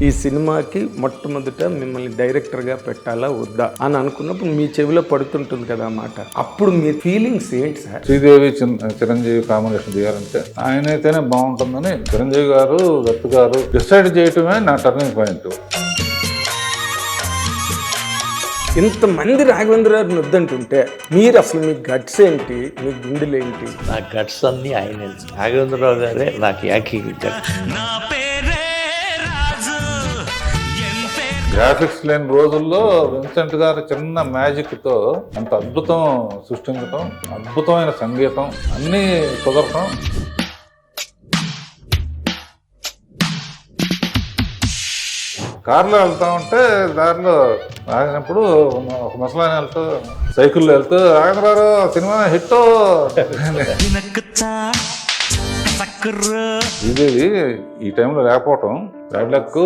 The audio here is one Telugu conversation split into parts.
ఈ సినిమాకి మొట్టమొదట మిమ్మల్ని డైరెక్టర్గా పెట్టాలా వద్దా అని అనుకున్నప్పుడు మీ చెవిలో పడుతుంటుంది కదా అన్నమాట. అప్పుడు మీ ఫీలింగ్స్ ఏంటి సార్? శ్రీదేవి చిరంజీవి కాంబినేషన్ తీయాలంటే ఆయనైతేనే బాగుంటుందని చిరంజీవి గారు దత్తు గారు డిసైడ్ చేయటమే నా టర్నింగ్ పాయింట్. ఇంతమంది రాఘవేంద్ర గారిని వద్దంటుంటే మీరు అసలు మీ గట్స్ ఏంటి, మీ గుండెలు ఏంటి? నా గట్స్ అన్నీ ఆయన. రాఘవేంద్రరావు గారే నాకు ఏకీకరించారు. గ్రాఫిక్స్ లేని రోజుల్లో విన్సెంట్ గారు చిన్న మ్యాజిక్తో అంత అద్భుతం సృష్టించడం, అద్భుతమైన సంగీతం అన్నీ కుదరటం. కారులో వెళ్తా ఉంటే దారిలో ఆగినప్పుడు ఒక ముసలాయన వెళ్తూ సైకిల్లో వెళ్తూ రాఘవేంద్రరావు సినిమా హిట్ శ్రీదేవి ఈ టైంలో లేకపోవటం బ్యాడ్ లక్.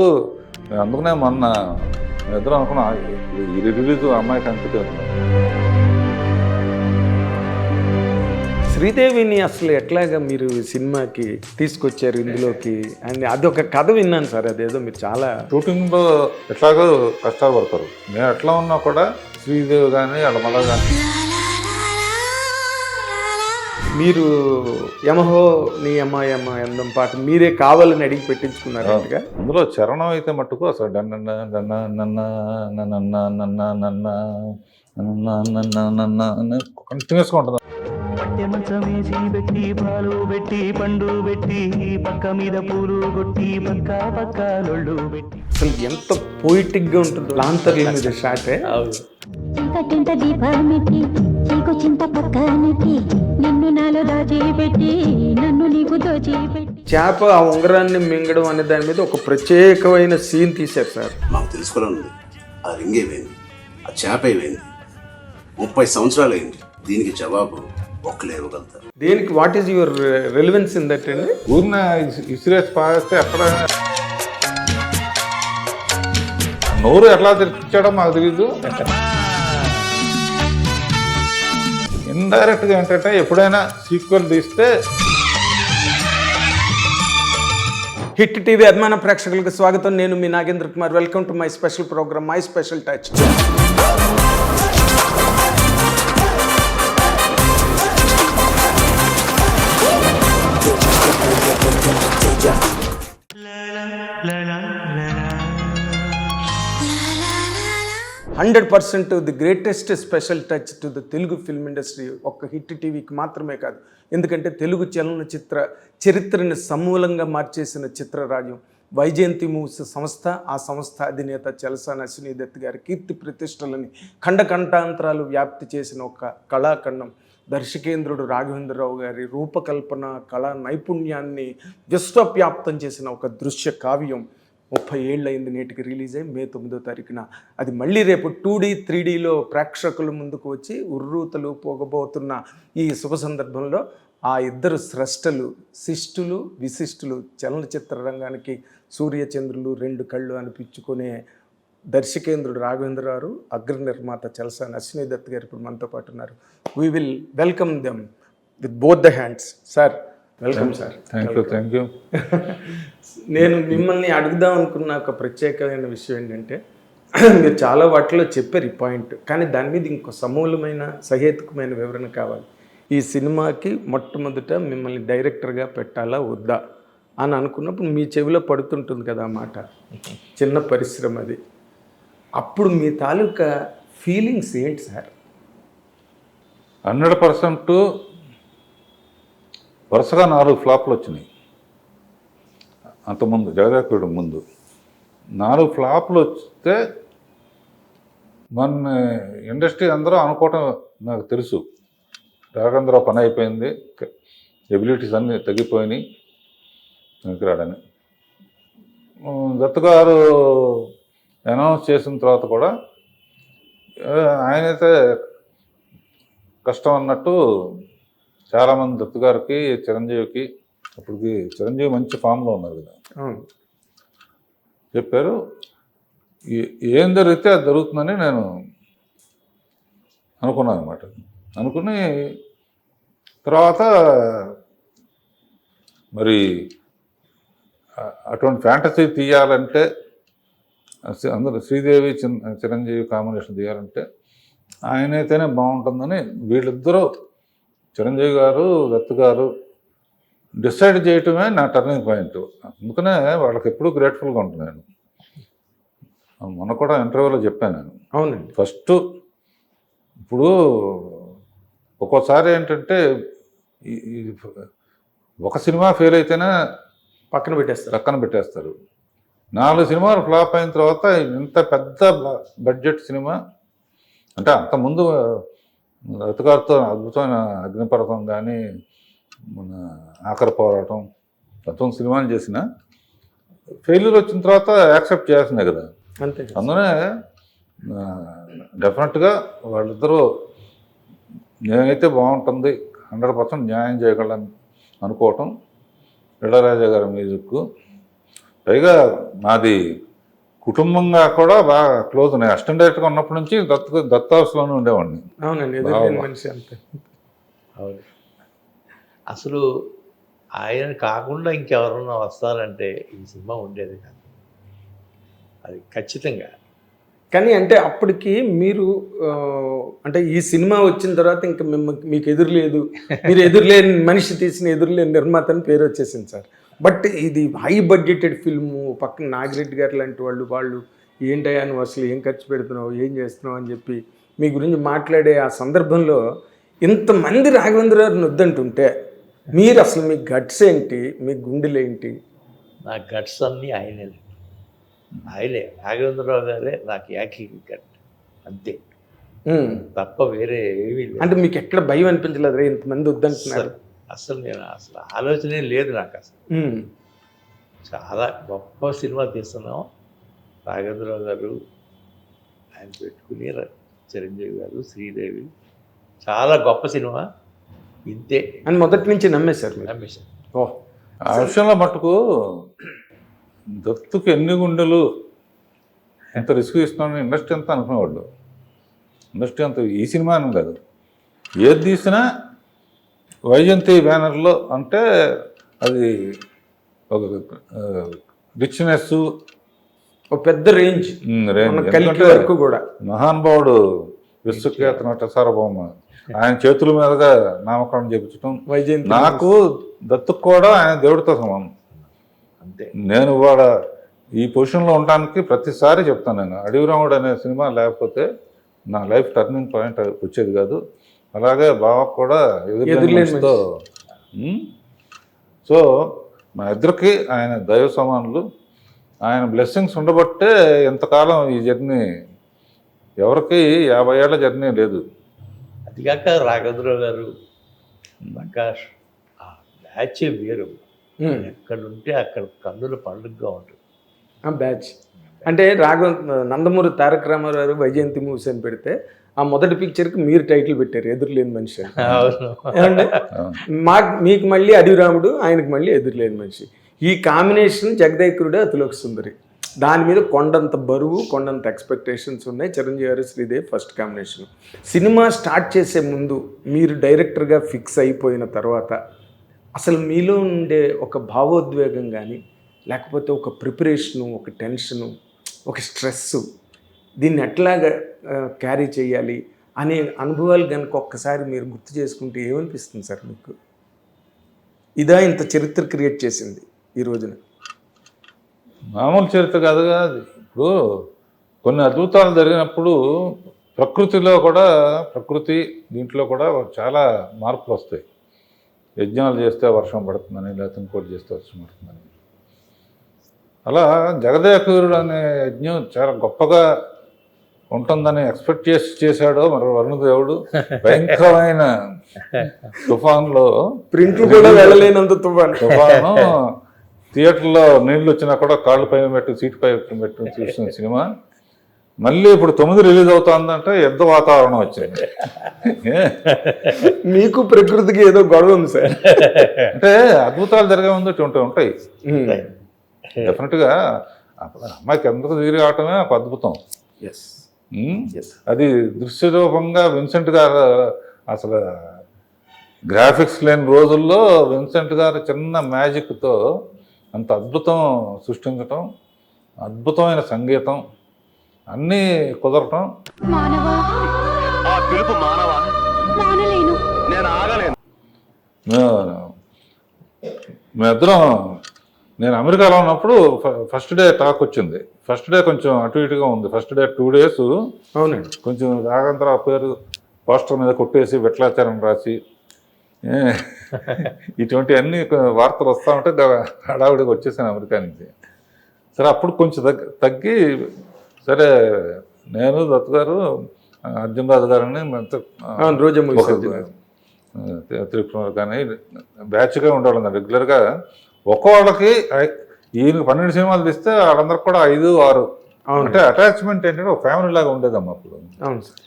అందుకనే మొన్న ఇద్దరు అనుకున్నా ఈ రిలీజ్ అమ్మాయికి అనిపించారు. శ్రీదేవిని అసలు ఎట్లాగా మీరు సినిమాకి తీసుకొచ్చారు ఇందులోకి అని అదొక కథ విన్నాను సార్. అదేదో మీరు చాలా షూటింగ్లో ఎట్లాగో కష్టాలు పడతారు. నేను ఎట్లా ఉన్నా కూడా శ్రీదేవి కానీ అడమల కానీ మీరు యమహో నీ యమ యమ అందం పాట మీరే కావాలని అడిగి పెట్టించుకున్నారు. అందులో చరణం అయితే మట్టుకు అసలు డన్న డన్న నన్న నన్న నన్న నన్న నన్న కంటిన్యూస్గా ఉంటుంది. మంచమేసి పెట్టి పాలు పెట్టి పండు పెట్టి పక్క మీద పూలు కొట్టి పక్క పక్క లొళ్ళు పెట్టి అసలు ఎంత పోయిటిక్గా ఉంటుంది. లాంతర్ల మీద షాటే. చీకటింట దీపామెట్టి చీకొచ్చింత పక్కనెట్టి నిన్ను నాలో దాచిపెట్టి నన్ను నీకు దోచిపెట్టి చేప ఆ ఉంగరాన్ని మింగడం అనే దాని మీద ఒక ప్రత్యేకమైన సీన్ తీశారు సార్. మాకు తెలుసుకోవాలని ఆ రింగ్ ఏమైంది, ఆ చేప ఏమైంది, 30 సంవత్సరాలు అయింది. దీనికి జవాబు ఒక్కలే ఇవ్వగలుగుతారు. దేనికి what is your relevance in that అండి? ఊరిన ఇసిరేసి పారేస్తే ఎక్కడ నోరు ఎట్లా తెరిపించాడో మాకు తెలీదు. ఇండైరెక్ట్గా ఏంటంటే ఎప్పుడైనా సీక్వెల్ తీస్తే హిట్ టీవీ అభిమాన ప్రేక్షకులకు స్వాగతం. నేను మీ Nagendra Kumar. Welcome to my special programme my special touch. 100% the greatest special touch to the Telugu film industry ఒక్క హిట్ టీవీకి మాత్రమే కాదు. ఎందుకంటే తెలుగు చలనచిత్ర చరిత్రని సమూలంగా మార్చేసిన చిత్రరాజ్యం వైజయంతి మూవీస్ సంస్థ, ఆ సంస్థ అధినేత చలసాని అశ్విని దత్ గారి కీర్తి ప్రతిష్టలని ఖండకంఠాంతరాలు వ్యాప్తి చేసిన ఒక కళాఖండం. దర్శకేంద్రుడు రాఘవేంద్రరావు గారి రూపకల్పన కళా నైపుణ్యాన్ని విశ్వవ్యాప్తం చేసిన ఒక దృశ్య కావ్యం 30 ఏళ్ళు అయింది నేటికి రిలీజ్ అయ్యి మే 9వ తారీఖున. అది మళ్ళీ రేపు 2D 3Dలో ప్రేక్షకుల ముందుకు వచ్చి ఉర్రూతలు పోగబోతున్న ఈ శుభ సందర్భంలో ఆ ఇద్దరు స్రష్టలు, శిష్టులు విశిష్టులు, చలనచిత్ర రంగానికి సూర్యచంద్రులు 2 కళ్ళు అనిపించుకునే దర్శకేంద్రుడు రాఘవేంద్రరావు, అగ్ర నిర్మాత చలసాని అశ్విని దత్ గారు ఇప్పుడు మనతో పాటు ఉన్నారు. We will welcome them with both the hands. Sir welcome sir. Thank you. నేను మిమ్మల్ని అడుగుదాం అనుకున్న ఒక ప్రత్యేకమైన విషయం ఏంటంటే, మీరు చాలా వాటిలో చెప్పారు ఈ పాయింట్, కానీ దాని మీద ఇంకో సమూలమైన సహేతుకమైన వివరణ కావాలి. ఈ సినిమాకి మొట్టమొదట మిమ్మల్ని డైరెక్టర్గా పెట్టాలా వద్దా అని అనుకున్నప్పుడు మీ చెవిలో పడుతుంటుంది కదా అన్నమాట. చిన్న పరిశ్రమ అది. అప్పుడు మీ తాలూకా ఫీలింగ్స్ ఏంటి సార్? 100% వరుసగా 4 ఫ్లాప్లు వచ్చినాయి. అంతకుముందు జగదాకుడు ముందు 4 ఫ్లాప్లు వస్తే మన ఇండస్ట్రీ అందరూ అనుకోవటం నాకు తెలుసు, రాఘవేంద్రరావు పని అయిపోయింది, ఎబిలిటీస్ అన్నీ తగ్గిపోయినాయి, వెంకరాడని. దత్తు గారు అనౌన్స్ చేసిన తర్వాత కూడా ఆయనైతే కష్టం అన్నట్టు చాలామంది దత్తు గారికి, చిరంజీవికి, అప్పటికి చిరంజీవి మంచి ఫామ్లో ఉన్నారు కదా, చెప్పారు. ఏం జరిగితే అది జరుగుతుందని నేను అనుకున్నాను అనమాట. అనుకుని తర్వాత మరి అటువంటి ఫ్యాంటసీ తీయాలంటే అందరూ శ్రీదేవి చిరంజీవి కాంబినేషన్ తీయాలంటే ఆయనైతేనే బాగుంటుందని వీళ్ళిద్దరూ చిరంజీవి గారు దత్తు గారు డిసైడ్ చేయటమే నా టర్నింగ్ పాయింట్. అందుకనే వాళ్ళకి ఎప్పుడూ గ్రేట్ఫుల్గా ఉంటున్నాను. మొన్న కూడా ఇంటర్వ్యూలో చెప్పాను నేను. అవునండి. ఫస్ట్ ఇప్పుడు ఒక్కోసారి ఏంటంటే ఒక సినిమా ఫెయిల్ అయితేనే పక్కన పెట్టేస్తారు. 4 సినిమాలు ఫ్లాప్ అయిన తర్వాత ఇంత పెద్ద బడ్జెట్ సినిమా అంటే అంతకుముందు రతిగారితో అద్భుతమైన అగ్నిపర్వతం కానీ మన ఆఖరి పోరాటం మొత్తం సినిమాలు చేసిన ఫెయిల్యూర్ వచ్చిన తర్వాత యాక్సెప్ట్ చేయాల్సిందే కదా. అంతే. అందుకనే డెఫినెట్గా వాళ్ళిద్దరూ నేనైతే బాగుంటుంది 100% న్యాయం చేయగలని అనుకోవటం. ఇళయరాజా గారి మ్యూజిక్ పైగా మాది కుటుంబంగా కూడా బాగా క్లోజ్ ఉన్నాయి. అసిస్టెంట్ డైరెక్టర్గా ఉన్నప్పటి నుంచి దత్ హౌస్లోనే ఉండేవాడిని. అవునండి. మనిషి అంతే. అవును. అసలు ఆయన కాకుండా ఇంకెవరన్నా వస్తారంటే ఈ సినిమా ఉండేది కాదు, అది ఖచ్చితంగా. కానీ అంటే అప్పటికి మీరు అంటే ఈ సినిమా వచ్చిన తర్వాత ఇంకా మీకు ఎదురులేదు, మీరు ఎదురులేని మనిషి తీసిన ఎదురులేని నిర్మాత అని పేరు వచ్చేసింది సార్. బట్ ఇది హై బడ్జెటెడ్ ఫిల్ము, పక్కన నాగిరెడ్డి గారు లాంటి వాళ్ళు ఏంటయ్యా నువ్వు అసలు ఏం ఖర్చు పెడుతున్నావు, ఏం చేస్తున్నావు అని చెప్పి మీ గురించి మాట్లాడే ఆ సందర్భంలో ఇంతమంది రాఘవేంద్ర గారిని వద్దంటుంటే మీరు అసలు మీ గట్స్ ఏంటి, మీ గుండెలు ఏంటి? నా గట్స్ అన్నీ ఆయనే రాఘవేంద్రరావు గారే నాకు ఏకైక గట్, అంతే, తప్ప వేరే ఏమీ లేదు. అంటే మీకు ఎక్కడ భయం అనిపించలేదు రే ఇంతమంది వద్దంటున్నారు? అసలు నేను అసలు ఆలోచనే లేదు నాకు అసలు. చాలా గొప్ప సినిమా తీస్తున్నాం. రాఘవేంద్రరావు గారు ఆయన పెట్టుకుని చిరంజీవి గారు శ్రీదేవి చాలా గొప్ప సినిమా, ఇంతే అని మొదటి నుంచి నమ్మేశారు. నమ్మేశారు. ఆ విషయంలో మటుకు దత్తుకు ఎన్ని గుండెలు ఎంత రిస్క్ ఇస్తున్నాను ఇండస్ట్రీ అంతా అనుకునేవాళ్ళు. ఇండస్ట్రీ అంతా ఈ సినిమా అని కాదు, ఏది తీసినా వైజయంతి బ్యానర్లో అంటే అది ఒక రిచ్నెస్, ఒక పెద్ద రేంజ్ వరకు కూడా. మహానుభావుడు విశ్వఖ్యాత నట సార్వభౌమ ఆయన చేతుల మీదుగా నామకరణం చేయించడం వైజయంతి. నాకు దత్తుకు కూడా ఆయన దేవుడితో సమానం. అంతే. నేను కూడా ఈ పొజిషన్లో ఉండడానికి ప్రతిసారి చెప్తాను. నేను అడవిరాముడు అనే సినిమా లేకపోతే నా లైఫ్ టర్నింగ్ పాయింట్ వచ్చేది కాదు. అలాగే బావకు కూడా ఎదురుతో. సో మా ఇద్దరికి ఆయన దైవ సమానులు. ఆయన బ్లెస్సింగ్స్ ఉండబట్టే ఎంతకాలం ఈ జర్నీ, ఎవరికి 50 ఏళ్ల జర్నీ లేదు. అదిగాక రాఘవేంద్రరావు గారు ప్రకాష్ ఆ బ్యాచే వేరు. ఎక్కడుంటే అక్కడ కన్నుల పండుగగా ఉంటుంది ఆ బ్యాచ్. అంటే నందమూరి తారక రామారావు గారు వైజయంతి మూవీస్ అని పెడితే ఆ మొదటి పిక్చర్కి మీరు టైటిల్ పెట్టారు ఎదురులేని మనిషి అని. మీకు మళ్ళీ అడవిరాముడు, ఆయనకు మళ్ళీ ఎదురులేని మనిషి. ఈ కాంబినేషన్ జగదేకురుడు అతిలోక సుందరి. దాని మీద కొండంత బరువు, కొండంత ఎక్స్పెక్టేషన్స్ ఉన్నాయి. చిరంజీవి గారు Sridevi first combination. Cinema start చేసే ముందు మీరు డైరెక్టర్గా ఫిక్స్ అయిపోయిన తర్వాత అసలు మీలో ఉండే ఒక భావోద్వేగం కానీ, లేకపోతే ఒక ప్రిపరేషను, ఒక టెన్షను, ఒక స్ట్రెస్సు, దీన్ని ఎట్లాగా క్యారీ చేయాలి అనే అనుభవాలు కనుక ఒక్కసారి మీరు గుర్తు చేసుకుంటే ఏమనిపిస్తుంది సార్ మీకు? ఇదా ఇంత చరిత్ర క్రియేట్ చేసింది ఈ రోజున? మామూలు చరిత్ర కాదుగా. ఇప్పుడు కొన్ని అద్భుతాలు జరిగినప్పుడు ప్రకృతి దీంట్లో కూడా చాలా మార్పులు వస్తాయి. యజ్ఞాలు చేస్తే వర్షం పడుతుందని, లేకపోతే ఇంకోటి చేస్తే వర్షం పడుతుందని. అలా జగదేకురుడు అనే యజ్ఞం చాలా గొప్పగా ఉంటుందని ఎక్స్పెక్ట్ చేశాడో మరి వరుణదేవుడు. భయంకరమైన తుఫాన్లో ప్రింట్లు కూడా వెళ్ళలేనంత తుఫాను థియేటర్లో నీళ్ళు వచ్చినా కూడా కాళ్ళు పైన పెట్టి సీట్ పై పెట్టి చూసిన సినిమా మళ్ళీ ఇప్పుడు 9 రిలీజ్ అవుతుందంటే యుద్ధ వాతావరణం వచ్చింది. మీకు ప్రకృతికి ఏదో గొడవ ఉంది సార్. అంటే అద్భుతాలు జరిగే ముందు ఉంటాయి డెఫినెట్గా. అమ్మాయికి ఎందుకు దిగి రావటమే ఒక అద్భుతం. అది దృశ్యరూపంగా విన్సెంట్ గారు అసలు గ్రాఫిక్స్ లేని రోజుల్లో విన్సెంట్ గారు చిన్న మ్యాజిక్తో అంత అద్భుతం సృష్టించటం అద్భుతమైన సంగీతం అన్నీ కుదరటం. మానవా ఆ పిలుపు మానవా మానలేను. నేను ఆగలేను. మేమిద్దరం నేను అమెరికాలో ఉన్నప్పుడు ఫస్ట్ డే టాక్ వచ్చింది. ఫస్ట్ డే కొంచెం అటు ఇటుగా ఉంది. ఫస్ట్ డే 2 days అవునండి. కొంచెం రాగంతరావు పేరు పోస్టర్ మీద కొట్టేసి విట్లాచారం రాసి ఇటువంటి అన్ని వార్తలు వస్తూ ఉంటే హడావుడికి వచ్చేసాను అమెరికా నుంచి. సరే అప్పుడు కొంచెం తగ్గి సరే నేను దత్తు గారు అర్జున్ రాజు గారని తిరుపతి కానీ బ్యాచ్గా ఉండేవాళ్ళం రెగ్యులర్గా. ఒక్కోళ్ళకి ఈయనకి 12 సినిమాలు తీస్తే వాళ్ళందరికి కూడా 5, 6 అంటే అటాచ్మెంట్ ఏంటంటే ఒక ఫ్యామిలీ లాగా ఉండేదమ్మా అప్పుడు. అవును సార్.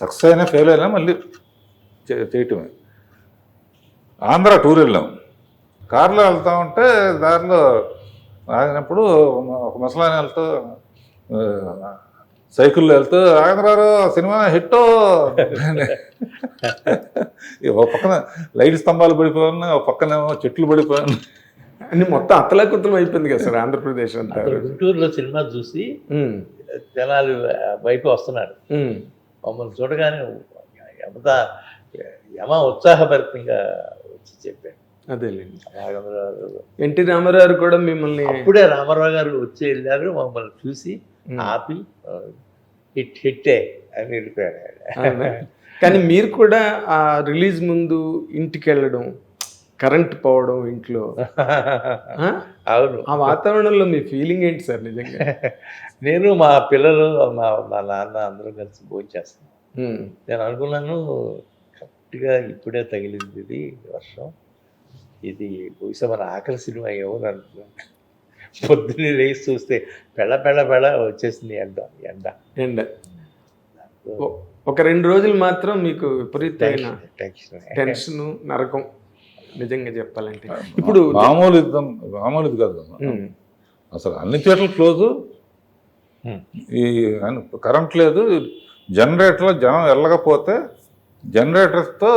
సక్సెస్ అయినా ఫెయిల్ అయినా మళ్ళీ చేయటమే. ఆంధ్ర టూర్ వెళ్ళాం. కారులో వెళ్తా ఉంటే దారిలో ఆగినప్పుడు ఒక ముసలాయన వెళ్తూ సైకిల్లో వెళ్తూ ఆంధ్రాలో సినిమా హిట్టో ఒక పక్కన లైట్ స్తంభాలు పడిపోయాను, ఒక పక్కనేమో చెట్లు పడిపోయాను. అన్ని మొత్తం అతలాకుతలం అయిపోయింది కదా సార్ ఆంధ్రప్రదేశ్ అంతా. గుంటూరులో సినిమా చూసి జనాలు బయటకు వస్తున్నారు. మమ్మల్ని చూడగానే యమ ఉత్సాహభరితంగా వచ్చి చెప్పాడు. అదేలేండి. రాఘవరావు ఎన్టీ రామారావు కూడా మిమ్మల్ని అప్పుడే రామారావు గారు వచ్చి వెళ్ళారు. మమ్మల్ని చూసి ఆపి హిట్టే అని వెళ్ళిపోయాడు. కానీ మీరు కూడా ఆ రిలీజ్ ముందు ఇంటికి వెళ్ళడం, కరెంట్ పోవడం ఇంట్లో, అవును. ఆ వాతావరణంలో మీ ఫీలింగ్ ఏంటి సార్ నిజంగా? నేను మా పిల్లలు మా నాన్న అందరూ కలిసి భోంచేస్తాను. నేను అనుకున్నాను కరెక్ట్గా ఇప్పుడే తగిలింది ఇది వర్షం, ఇది బహుశా మన ఆఖరి సినిమా ఏమో అనుకున్నాను. పొద్దున్నే లేచి చూస్తే పెళ్ళ వచ్చేసింది ఎండ. ఒక 2 రోజులు మాత్రం మీకు విపరీతమైన టెన్షన్, నరకం నిజంగా చెప్పాలంటే. ఇప్పుడు మామూలుది కాదు అసలు. అన్ని థియేటర్లు క్లోజు, ఈ కరెంట్ లేదు, జనరేటర్లో జనం వెళ్ళకపోతే జనరేటర్తో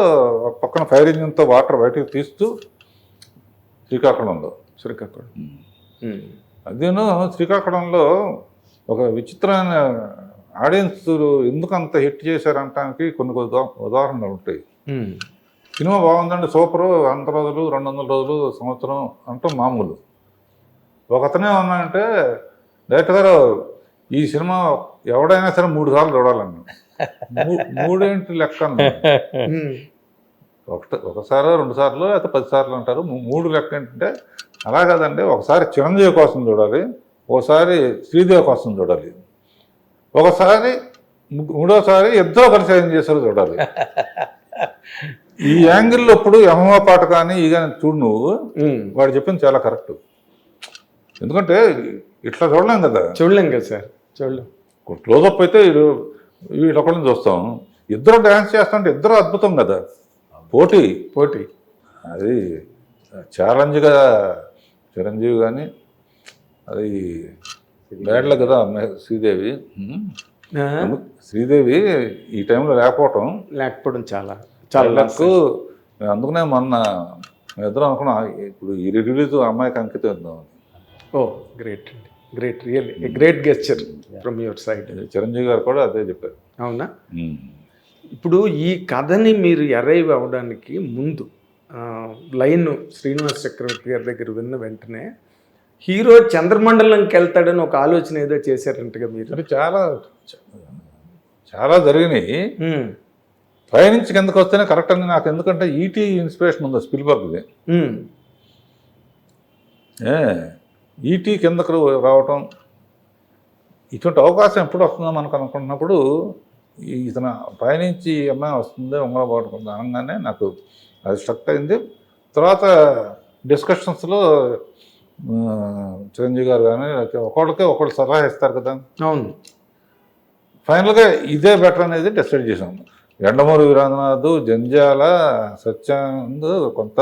పక్కన ఫైర్ ఇంజిన్తో వాటర్ బయటకు తీస్తూ శ్రీకాకుళంలో అదేనో శ్రీకాకుళంలో ఒక విచిత్రమైన ఆడియన్స్ ఎందుకు అంత హిట్ చేశారంటానికి కొన్ని ఉదాహరణలు ఉంటాయి. సినిమా బాగుందండి, సూపరు, 100 రోజులు 200 రోజులు సంవత్సరం అంటూ మామూలు. ఒకతనే ఉన్నాయంటే డైరెక్టర్ గారు ఈ సినిమా ఎవడైనా సరే 3 సార్లు చూడాలన్నా. 3 లెక్క ఒకసారి 2 సార్లు అయితే 10 సార్లు అంటారు. 3 లెక్క ఏంటంటే అలా కాదండి. ఒకసారి చిరంజీవి కోసం చూడాలి, ఒకసారి శ్రీదేవి కోసం చూడాలి, ఒకసారి 3వసారి ఇద్దరు కలిసి ఏం చేశారో చూడాలి. ఈ యాంగిల్లో ఇప్పుడు యమహ పాట కానీ ఈ కానీ చూడు నువ్వు, వాడు చెప్పింది చాలా కరెక్ట్. ఎందుకంటే ఇట్లా చూడలేం కదా సార్, చూడలేం. క్లోజప్ అయితే వీళ్ళొకళ్ళని చూస్తాం, ఇద్దరు డ్యాన్స్ చేస్తుంటే ఇద్దరు అద్భుతం కదా. పోటీ అది ఛాలెంజ్గా చిరంజీవి కానీ అది బ్యాడ్ల కదా శ్రీదేవి ఈ టైంలో లేకపోవటం చాలా లక్కు. అందుకనే మొన్న ఇద్దరం అనుకున్నా ఇప్పుడు ఈ రిలీజ్ అమ్మాయికి అంకితం ఇద్దాం. Great really great gesture from your side. Chiranjeevi గారు కూడా అదే చెప్పారు. అవునా? ఇప్పుడు ఈ కథని మీరు అరైవ్ అవ్వడానికి ముందు లైన్ శ్రీనివాస్ చక్రవర్తి గారి దగ్గర విన్న వెంటనే హీరో చంద్రమండలంకి వెళ్తాడని ఒక ఆలోచన ఏదో చేశారంటగా మీరు? చాలా జరిగినాయి. పైనుంచి కిందకు వస్తేనే కరెక్ట్ అని నాకు, ఎందుకంటే ఈటీ ఇన్స్పిరేషన్ ఉంది స్పిల్బర్గ్ది. ఈటీ కిందకు రావటం, ఇటువంటి అవకాశం ఎప్పుడు వస్తుందో మనకు అనుకుంటున్నప్పుడు ఇతను పైనుంచి అమ్మాయి వస్తుంది ఉంగరబాటు అనగానే నాకు అది స్ట్రక్ అయింది. తర్వాత డిస్కషన్స్లో చిరంజీవి గారు కానీ ఒకళ్ళు సలహా ఇస్తారు కదా. అవును. ఫైనల్గా ఇదే బెటర్ అనేది డిసైడ్ చేసాం. ఎండమూరి వీరేంద్రనాథ్, జంజాల, సత్యానంద్ కొంత,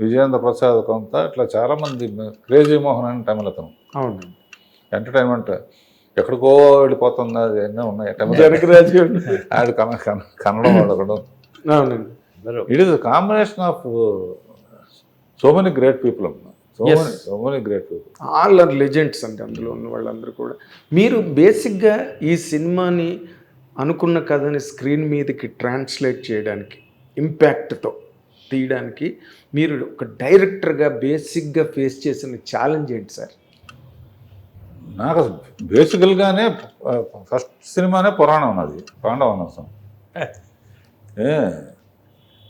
విజయేంద్ర ప్రసాద్ కొంత, ఇట్లా చాలామంది, క్రేజీ మోహన్ అని తమిళ అతను. అవును. ఎంటర్టైన్మెంట్ ఎక్కడికో వెళ్ళిపోతుంది, అది ఎన్నో ఉన్నాయి. ఆడు కన్నడం వాడకడం. It is combination of so many great people. So many great people. All are legends అంటే అందులో ఉన్న వాళ్ళందరూ కూడా. మీరు బేసిక్గా ఈ సినిమాని అనుకున్న కథని స్క్రీన్ మీదకి ట్రాన్స్లేట్ చేయడానికి, ఇంపాక్ట్తో తీయడానికి మీరు ఒక డైరెక్టర్గా బేసిక్గా ఫేస్ చేసిన ఛాలెంజ్ ఏంటి సార్? నాకు బేసికల్గానే ఫస్ట్ సినిమానే పురాణం ఉన్నది, పాండవనసం.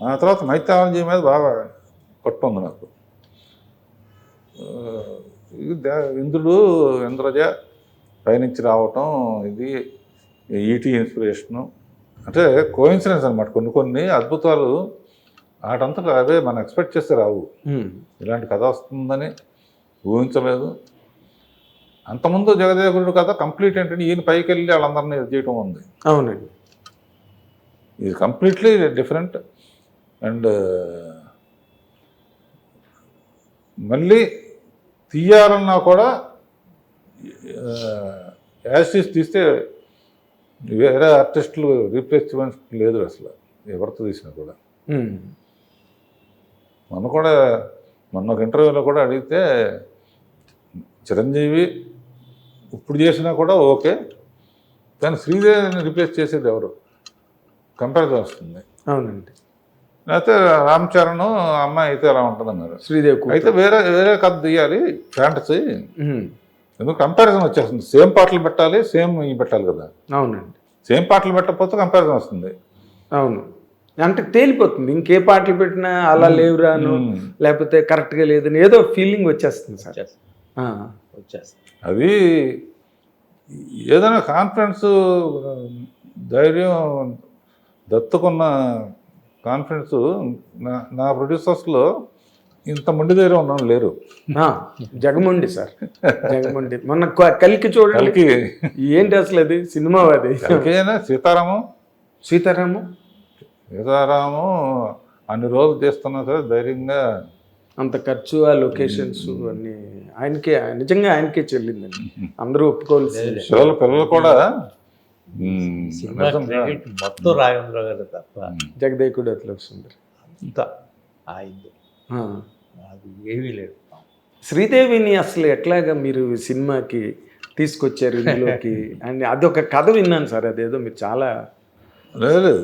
ఆ తర్వాత మైథాలజీ మీద బాగా పట్టు ఉంది నాకు. ఇంద్రుడు ఇంద్రజ పైనుంచి రావటం, ఇది ఈటీ ఇన్స్పిరేషను, అంటే కోయిన్సిడెన్స్ అనమాట. కొన్ని అద్భుతాలు వాటంతటా అవే మనం ఎక్స్పెక్ట్ చేస్తే రావు. ఇలాంటి కథ వస్తుందని ఊహించలేదు. అంతకుముందు జగదేగుడు కథ కంప్లీట్ ఏంటంటే ఈయన పైకి వెళ్ళి వాళ్ళందరినీ చేయటం ఉంది. అవునండి. ఇది కంప్లీట్లీ డిఫరెంట్. అండ్ మళ్ళీ తీయాలన్నా కూడా యాసిస్ తీస్తే వేరే ఆర్టిస్టులు రీప్లేస్మెంట్ లేదు అసలు, ఎవరితో తీసినా కూడా. మొన్న ఒక ఇంటర్వ్యూలో కూడా అడిగితే చిరంజీవి ఇప్పుడు చేసినా కూడా ఓకే, కానీ శ్రీదేవిని రిప్లేస్ చేసేది ఎవరు? కంపారిజన్ వస్తుంది. అవునండి. లేకపోతే రామ్ చరణ్ అమ్మాయి అయితే ఎలా ఉంటుంది అన్నారు. శ్రీదేవి అయితే వేరే కథ తీయాలి ఫ్యాంటసీ, ఎందుకు కంపారిజన్ వచ్చేస్తుంది. సేమ్ పాటలు పెట్టాలి, సేమ్ పెట్టాలి కదా. అవునండి. సేమ్ పాటలు పెట్టకపోతే కంపారిజన్ వస్తుంది. అవును, అంటే తేలిపోతుంది. ఇంకే పాటలు పెట్టినా అలా లేవురాను, లేకపోతే కరెక్ట్గా లేదని ఏదో ఫీలింగ్ వచ్చేస్తుంది సార్. వచ్చేస్తుంది. అది ఏదైనా కాన్ఫిడెన్స్, ధైర్యం, దత్తుకున్న కాన్ఫిడెన్స్ నా ప్రొడ్యూసర్స్లో ఇంత మొండి ధైర్యం ఉన్నాను లేరు. జగముండి సార్, జగముండి. మొన్న కలికి చూడండి, ఏంటి అసలు అది సినిమా? అది సీతారాము అన్ని రోజులు చేస్తున్నా సరే ధైర్యంగా. అంత ఖర్చు, ఆ లొకేషన్స్ అన్నీ ఆయనకే, నిజంగా ఆయనకే చెల్లిందండి. అందరూ ఒప్పుకోవాల్సింది. పిల్లలు కూడా మొత్తం రాఘవేంద్ర గారు తప్ప జగదేకుడు అట్లా వస్తుంది అంతా అయింది, అది ఏమీ లేదు. శ్రీదేవిని అసలు ఎట్లాగా మీరు సినిమాకి తీసుకొచ్చారు ఇందులోకి అని అదొక కథ విన్నాను సార్. అదేదో మీరు చాలా లేదు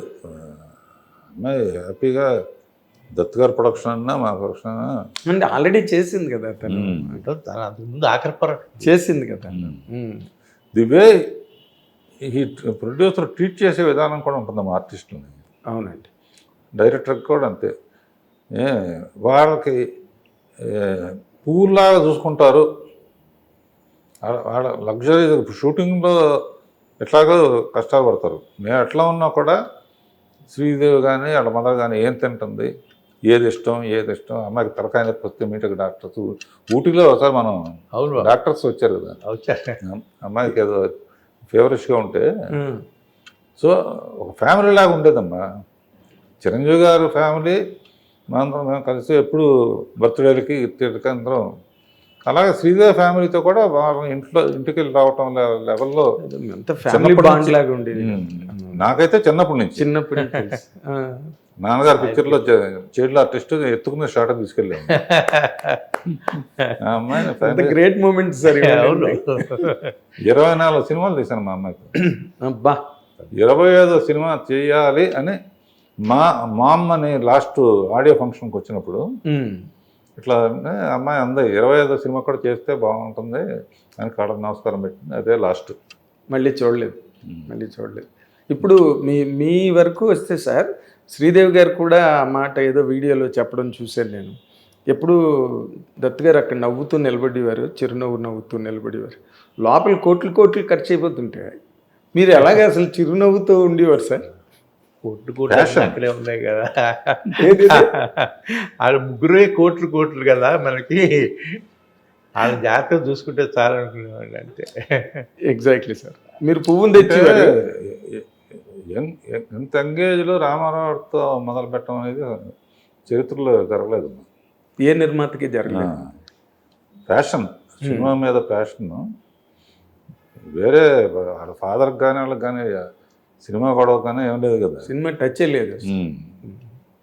అమ్మాయి హ్యాపీగా దత్ గారి ప్రొడక్షన్ అన్నా మా ప్రొడక్షన్ అంటే ఆల్రెడీ చేసింది కదా తను, అంతకు ముందు ఆఖరి చేసింది కదా. ది వే ఈ ప్రొడ్యూసర్ ట్రీట్ చేసే విధానం కూడా ఉంటుంది మా ఆర్టిస్టులని. అవునండి. డైరెక్టర్కి కూడా అంతే. వాళ్ళకి పువ్వులాగా చూసుకుంటారు. వాళ్ళ లగ్జరీ షూటింగ్లో ఎట్లాగో కష్టాలు పడతారు. మేము ఎట్లా ఉన్నా కూడా శ్రీదేవి కానీ వాళ్ళ మదర్ కానీ ఏం తింటుంది, ఏది ఇష్టం, అమ్మాయికి తలకాయ నొప్పి వస్తే మీటకి డాక్టర్స్. ఊటీలో ఒకసారి మనం డాక్టర్స్ వచ్చారు కదా, అమ్మాయికి ఏదో ఫేవరెట్గా ఉంటే. సో ఒక ఫ్యామిలీ లాగా ఉండేదమ్మా. చిరంజీవి గారు ఫ్యామిలీ మనందరం మేము కలిసి ఎప్పుడు బర్త్డేలకి ఇద్దరికి అందరం. అలాగే శ్రీదేవి ఫ్యామిలీతో కూడా ఇంటికి వెళ్ళి రావటం లెవెల్లో నాకైతే చిన్నప్పటి నుంచి నాన్నగారు పిక్చర్లో చైల్డ్ ఆర్టిస్ట్ ఎత్తుకునే షార్ట్ తీసుకెళ్ళాము. అమ్మాయి గ్రేట్ మూమెంట్ సార్. 24 సినిమాలు తీశాను మా అమ్మాయికి. 25వ సినిమా చేయాలి అని మా అమ్మని లాస్ట్ ఆడియో ఫంక్షన్కి వచ్చినప్పుడు ఇట్లా అమ్మాయి అందే 25వ సినిమా కూడా చేస్తే బాగుంటుంది అని కాళ్ళ నమస్కారం పెట్టింది. అదే లాస్ట్. మళ్ళీ చూడలేదు. ఇప్పుడు మీ వరకు వస్తే సార్, శ్రీదేవి గారు కూడా ఆ మాట ఏదో వీడియోలో చెప్పడం చూశాను నేను. ఎప్పుడు దత్ గారు అక్కడ నవ్వుతూ నిలబడేవారు, చిరునవ్వు నవ్వుతూ నిలబడేవారు. లోపల కోట్లు ఖర్చు అయిపోతుంటాయి. మీరు ఎలాగ అసలు చిరునవ్వుతూ ఉండేవారు సార్? అక్కడే ఉన్నాయి కదా, వాళ్ళ ముగ్గురే కోట్లు కదా మనకి, వాళ్ళ జాగ్రత్తగా చూసుకుంటే చాలా అనుకునేవాళ్ళు అంతే. Exactly sir. మీరు పువ్వుని తెచ్చేవారు. ఎంత ఎంగేజ్లో రామారావుతో మొదలు పెట్టడం అనేది చరిత్రలో జరగలేదు. ఏ నిర్మాతకి జరగలేదు. ప్యాషన్, సినిమా మీద ప్యాషన్. వేరే వాళ్ళ ఫాదర్కి కానీ వాళ్ళకి కానీ సినిమా గొడవ కానీ ఏం లేదు కదా. సినిమా టచ్ లేదు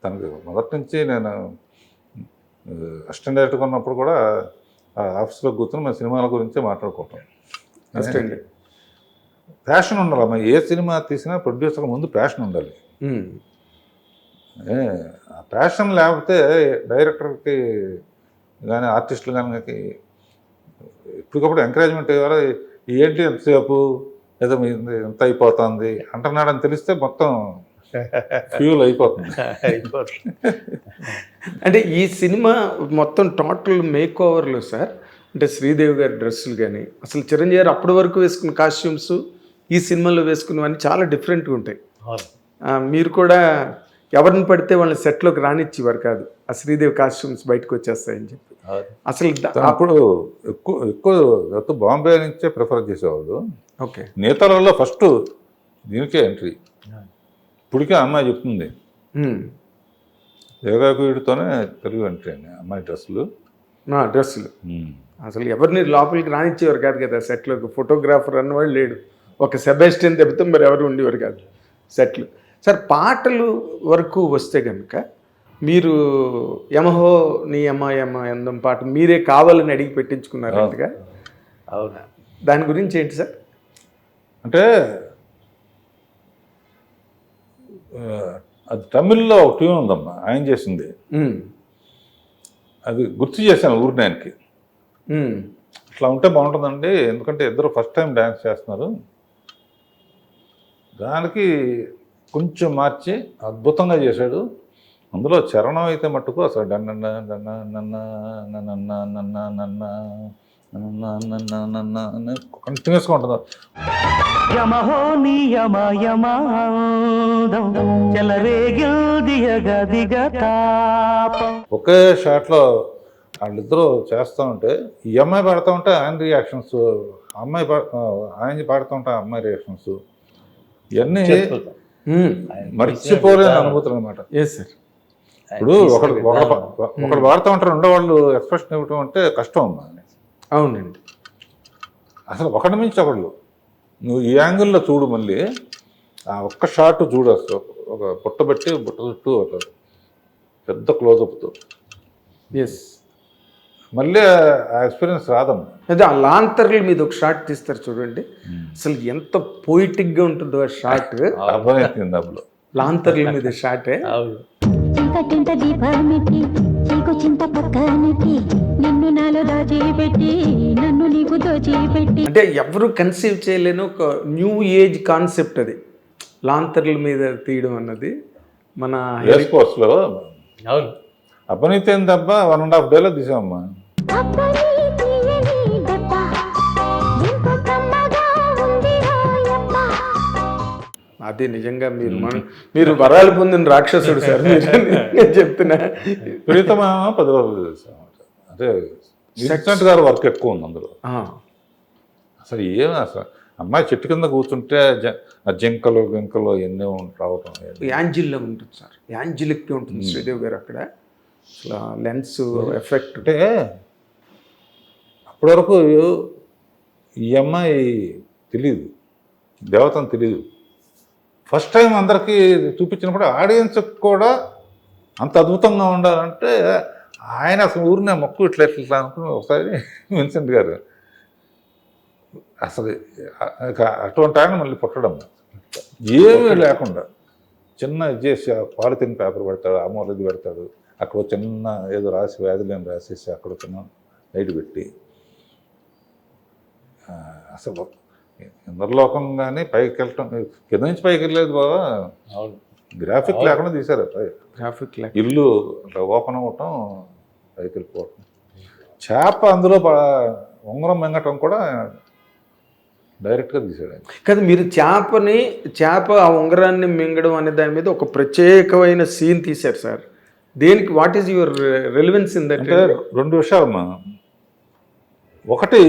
తనకి మొదటి నుంచి అసిస్టెంట్ డైరెక్టర్గా ఉన్నప్పుడు కూడా ఆ ఆఫీస్లో కూర్చొని మన సినిమాల గురించే మాట్లాడుకుంటాం. అసిస్టెంట్. ప్యాషన్ ఉండాలి అమ్మా, ఏ సినిమా తీసినా ప్రొడ్యూసర్ ముందు ప్యాషన్ ఉండాలి. ఆ ప్యాషన్ లేకపోతే డైరెక్టర్కి కానీ ఆర్టిస్టులు కానీ ఇప్పటికప్పుడు ఎంకరేజ్మెంట్ ఇవ్వాలి. ఏంటి ఎంతసేపు ఏదో ఎంత అయిపోతుంది అంటున్నాడని తెలిస్తే మొత్తం ఫ్యూల్ అయిపోతుంది. అంటే ఈ సినిమా మొత్తం టోటల్ మేక్ ఓవర్లో సార్, అంటే శ్రీదేవి గారి డ్రెస్సులు కానీ అసలు చిరంజీవి గారు అప్పటి వరకు వేసుకున్న కాస్ట్యూమ్స్ ఈ సినిమాలో వేసుకున్నవన్నీ చాలా డిఫరెంట్గా ఉంటాయి. మీరు కూడా ఎవరిని పడితే వాళ్ళని సెట్లోకి రానిచ్చేవారు కాదు, ఆ శ్రీదేవి కాస్ట్యూమ్స్ బయటకు వచ్చేస్తాయని చెప్పి. అసలు అప్పుడు ఎక్కువ బాంబే నుంచే ప్రిఫర్ చేసేవాళ్ళు. ఓకే. నేతలలో ఫస్ట్ దీనికే ఎంట్రీ. ఇప్పటికే అమ్మాయి చెప్తుంది యోగాకుడితోనే తెలుగు ఎంట్రీ అని అమ్మాయి డ్రెస్సులు. అసలు ఎవరిని లోపలికి రానిచ్చేవారు కాదు కదా సెట్లోకి. ఫోటోగ్రాఫర్ అన్నవాడు లేడు, ఒక సెబాస్టియన్ దెబ్బతో మరి ఎవరు ఉండేవారు కాదు సెట్లు. సార్ పాటలు వరకు వస్తే కనుక మీరు యమహో నీ యమ యమ అందం పాట మీరే కావాలని అడిగి పెట్టించుకున్నారు అంతగా. అవునా? దాని గురించి ఏంటి సార్? అంటే అది తమిళ్లో ఒక ట్యూన్ ఉందమ్మా, ఆయన చేసింది. అది గుర్తు చేశాను ఊరినాయనకి. అట్లా ఉంటే బాగుంటుందండి, ఎందుకంటే ఇద్దరు ఫస్ట్ టైం డ్యాన్స్ చేస్తున్నారు. దానికి కొంచెం మార్చి అద్భుతంగా చేశాడు. అందులో చరణం అయితే మట్టుకు అసలు డన్న డన్న నన్న నన్న నన్న నన్న నన్న కంటిన్యూస్గా ఉంటుంది. యమహో నీ యమ యమాదం చెలరేగిల్దియగా దిగతాపం. ఒకే షాట్లో వాళ్ళిద్దరూ చేస్తూ ఉంటే ఈ అమ్మాయి పాడుతూ ఉంటే ఆయన రియాక్షన్స్, అమ్మాయి ఆయన పాడుతూ ఉంటే అమ్మాయి రియాక్షన్స్, ఇవన్నీ మర్చిపోలేని అనుభూతులు అనమాట. ఇప్పుడు ఒకడు పాడుతూ ఉంటారు, రెండో వాళ్ళు ఎక్స్ప్రెషన్ ఇవ్వటం అంటే కష్టం అమ్మా. అవునండి. అసలు ఒకటి మించి ఒకళ్ళు నువ్వు ఈ యాంగిల్లో చూడు, మళ్ళీ ఆ ఒక్క షాట్ చూడు, అసలు ఒక బుట్ట చుట్టూ ఒక పెద్ద క్లోజప్తో మళ్ళీ ఆ ఎక్స్పీరియన్స్ రాదమ్మా. అదే ఆ లాంతర్ల మీద ఒక షాట్ తీస్తారు చూడండి, అసలు ఎంత పోయిటిక్గా ఉంటుందో ఆ షాట్. అందులో లాంతర్ల మీద షాటే. చీకటింట దీపమెట్టి చీకు చింత పక్కనెట్టి నిన్ను నాలో దాచిపెట్టి నన్ను నీకు దోచిపెట్టి. అంటే ఎవరు కన్సీవ్ చేయలేని ఒక న్యూ ఏజ్ కాన్సెప్ట్ అది, లాంతర్ల మీద తీయడం అన్నది. మన స్పోర్ట్స్లో అపనీతి దెబ్బ 1.5 days తీసామమ్మా. అదే నిజంగా మీరు వరాలు పొందిన రాక్షసుడు సార్, నేను చెప్తున్నా. ప్రీతమా 10 రోజులు చేసాం. అదే విన్సెంట్ గారు వర్క్ ఎక్కువ ఉంది అందులో. అసలు ఏమి అసలు అమ్మాయి చెట్టు కింద కూర్చుంటే జింకలు గింకలు ఎన్నో రావటం. యాంజిల్లో ఉంటుంది సార్, యాంజిలిక్గా ఉంటుంది శ్రీదేవి గారు అక్కడ. అసలు లెన్స్ ఎఫెక్ట్ అంటే అప్పటి వరకు ఈ అమ్మాయి తెలీదు, దేవతను తెలీదు. ఫస్ట్ టైం అందరికీ చూపించినప్పుడు ఆడియన్స్కి కూడా అంత అద్భుతంగా ఉండాలంటే ఆయన అసలు ఊరినే మొక్కు ఇట్లా అనుకుని ఒకసారి విన్సెంట్ గారు అసలు అటువంటి ఆయన మళ్ళీ పుట్టడం ఏమీ లేకుండా చిన్న ఇది చేసి పాలిథిన్ పేపర్ పెడతాడు, అమూలది పెడతాడు, అక్కడ చిన్న ఏదో రాసి వ్యాధులేని రాసేసి అక్కడ చిన్న లైట్ పెట్టి అసలు ఇంద్రలోకం కానీ పైకి వెళ్ళటం, కింద నుంచి పైకి వెళ్ళలేదు బాబా. గ్రాఫిక్ లేకుండా తీశారు. గ్రాఫిక్ ఇల్లు అట్లా ఓపెన్ అవ్వటం, పైకి వెళ్ళిపోవటం, చేప అందులో ఉంగరం మింగటం కూడా డైరెక్ట్గా తీసాడు. కదా మీరు చేప ఆ ఉంగరాన్ని మింగడం అనే దాని మీద ఒక ప్రత్యేకమైన సీన్ తీశారు సార్. దేనికి, what is your relevance in that? అంటే 2 విషయాలమ్మా. ఒకటి,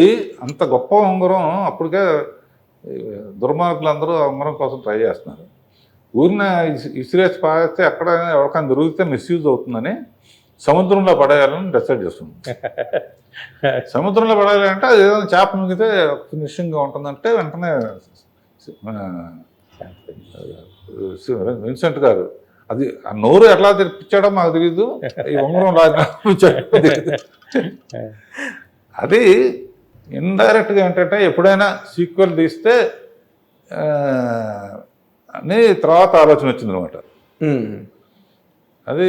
అంత గొప్ప ఉంగరం అప్పటికే దుర్మార్గులందరూ ఉంగరం కోసం ట్రై చేస్తున్నారు. ఊరిన ఇసిరేసి పారేస్తే ఎక్కడ ఎవరికైనా దొరికితే మిస్యూజ్ అవుతుందని సముద్రంలో పడేయాలని డిసైడ్ చేస్తుంది. సముద్రంలో పడేయాలంటే అది ఏదైనా చేప మిగితే ఫినిషింగ్గా ఉంటుందంటే వెంటనే విన్సెంట్ గారు అది ఆ నోరు ఎట్లా తెప్పించాడో మాకు తెలియదు, ఈ ఉంగరం తెలియదు. అది ఇండైరెక్ట్గా ఏంటంటే ఎప్పుడైనా సీక్వెల్ తీస్తే అని తర్వాత ఆలోచన వచ్చింది అనమాట. అది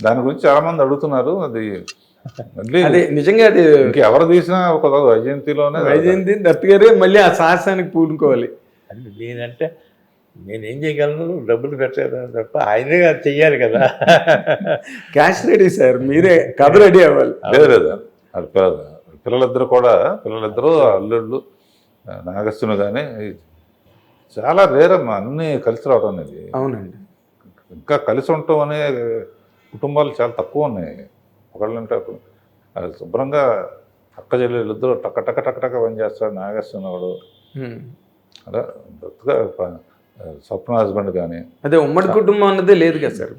దాని గురించి చాలా మంది అడుగుతున్నారు. అది మళ్ళీ అదే నిజంగా అది ఇంకెవరు తీసినా ఒక వైజయంతిలోనే వైజయంతి దత్ గారే మళ్ళీ ఆ సాహసానికి పూనుకోవాలి. అంటే నేనంటే నేనేం చేయగలను, డబ్బులు పెట్టలేదు తప్ప ఆయనే చెయ్యాలి కదా. క్యాష్ రెడీ సార్, మీరే కథ రెడీ అవ్వాలి. లేదు లేదు, అది పిల్లలిద్దరూ అల్లుళ్ళు నాగస్సును కానీ చాలా రేరమ్మా అన్నీ కలిసి రావడం అనేది. అవునండి. ఇంకా కలిసి ఉండటం అనే కుటుంబాలు చాలా తక్కువ ఉన్నాయి. ఒకళ్ళంటే అది శుభ్రంగా అక్క చెల్లెళ్ళు ఇద్దరు టక్క టక్క టక్క టక్క పని చేస్తాడు. నాగేశ్వరవాడు అలా దత్తుగా స్వప్న హస్బెండ్ కానీ అదే ఉమ్మడి కుటుంబం అన్నదే లేదు కదా సార్.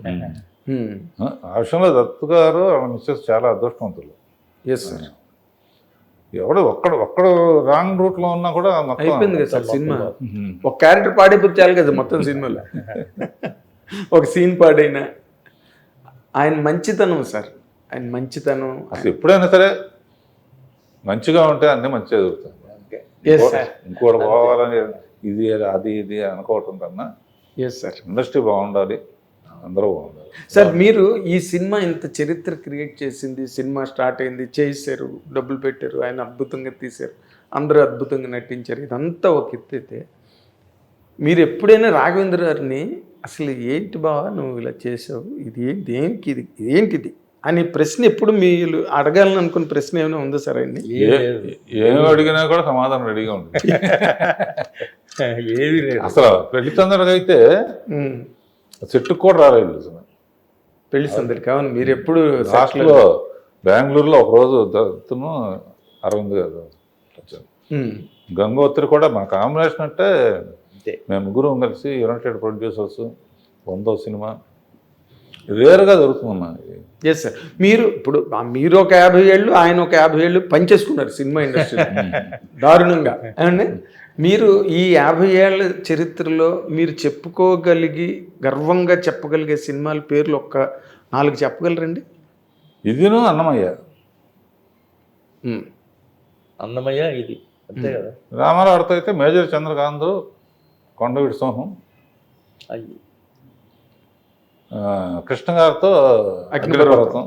ఆ విషయంలో దత్తు గారు మిస్సెస్ చాలా అదృష్టవంతులు. Yes sir. ఎవడు ఒక్కడు రాంగ్ రూట్ లో ఉన్నా కూడా మొత్తం అయిపోయింది కదా సార్ సినిమా. ఒక క్యారెక్టర్ పాడైపోతే చాలు కదా మొత్తం సినిమాలో. ఒక సీన్ పాడైనా ఆయన మంచితనం సార్, ఆయన మంచితనం. అసలు ఎప్పుడైనా సరే మంచిగా ఉంటే అన్నీ మంచిగా జరుగుతాయి. ఇంకోటి పోవాలని ఇది అది ఇది అనుకోవటం కన్నా ఎస్ సార్ ఇండస్ట్రీ బాగుండాలి, అందరూ బాగుండాలి సార్. మీరు ఈ సినిమా ఇంత చరిత్ర క్రియేట్ చేసింది, సినిమా స్టార్ట్ అయింది, చేశారు, డబ్బులు పెట్టారు, ఆయన అద్భుతంగా తీశారు, అందరూ అద్భుతంగా నటించారు, ఇదంతా ఒక ఎత్తు అయితే మీరు ఎప్పుడైనా రాఘవేంద్ర గారిని అసలు ఏంటి బావా నువ్వు ఇలా చేసావు, ఇది ఏంటి, ఇది ఏంటిది అని ప్రశ్న ఎప్పుడు మీరు అడగాలని అనుకున్న ప్రశ్న ఏమైనా ఉందా సార్ అండి? ఏమి అడిగినా కూడా సమాధానం రెడీగా ఉంటుంది. ఏది లేదు అసలు పెళ్లి తొందరగా అయితే చెట్టుకు కూడా రాలేదు పెళ్లి సందడి కావాలి. మీరు ఎప్పుడు లాస్ట్లో బెంగళూరులో ఒకరోజు దత్తును అరవింద్ గారు వచ్చారు. గంగోత్రి కూడా మా కాంబినేషన్ అంటే మేము ముగ్గురు కలిసి యునైటెడ్ ప్రొడ్యూసర్స్ 100వ సినిమా రేరుగా జరుగుతుందమ్మా. Yes sir. మీరు ఇప్పుడు మీరు ఒక 50 ఏళ్ళు, ఆయన ఒక 50 ఏళ్ళు పనిచేసుకున్నారు సినిమా ఇండస్ట్రీ దారుణంగా. అండి మీరు ఈ 50 ఏళ్ళ చరిత్రలో మీరు చెప్పుకోగలిగి గర్వంగా చెప్పగలిగే సినిమాల పేర్లు ఒక్క 4 చెప్పగలరండి? ఇదిను అన్నమయ్య. అన్నమయ్య ఇది అంతే కదా. రామారావుతో అయితే మేజర్ చంద్రకాంత్, కొండవీటి సింహం, కృష్ణ గారితో అగ్నిపర్వతం,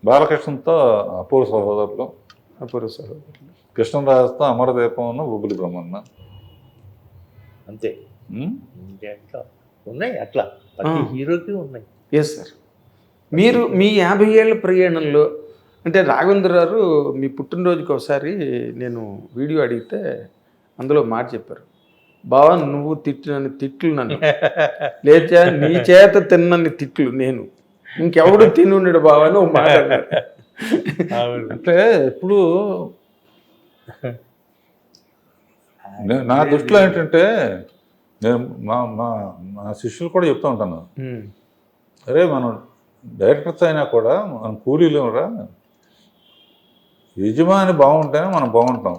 బాలకృష్ణతో అపూర్వ సహోదరులు, కృష్ణరాజుతో అమరదీపం, బొబ్బిలి బ్రహ్మన్న. అంతే అట్లా ఉన్నాయి, అట్లా ప్రతి హీరోకి ఉన్నాయి. Yes sir. మీరు మీ 50 ఏళ్ళ ప్రయాణంలో అంటే రాఘవేంద్ర గారు మీ పుట్టినరోజుకి ఒకసారి నేను వీడియో అడిగితే అందులో మాట చెప్పారు, బావా నువ్వు తిట్టినన్ని తిట్లు నన్ను లేచా నీ చేత తిన్నన్ని తిట్లు నేను ఇంకెవడు తిని ఉండడు బావా అని ఒక మాట అన్నారు. అంటే ఇప్పుడు నా దృష్టిలో ఏంటంటే నేను మా శిష్యులు కూడా చెప్తూ ఉంటాను, అరే మనం డైరెక్టర్స్ అయినా కూడా మనం కూలీలు రా, యజమాని బాగుంటేనే మనం బాగుంటాం.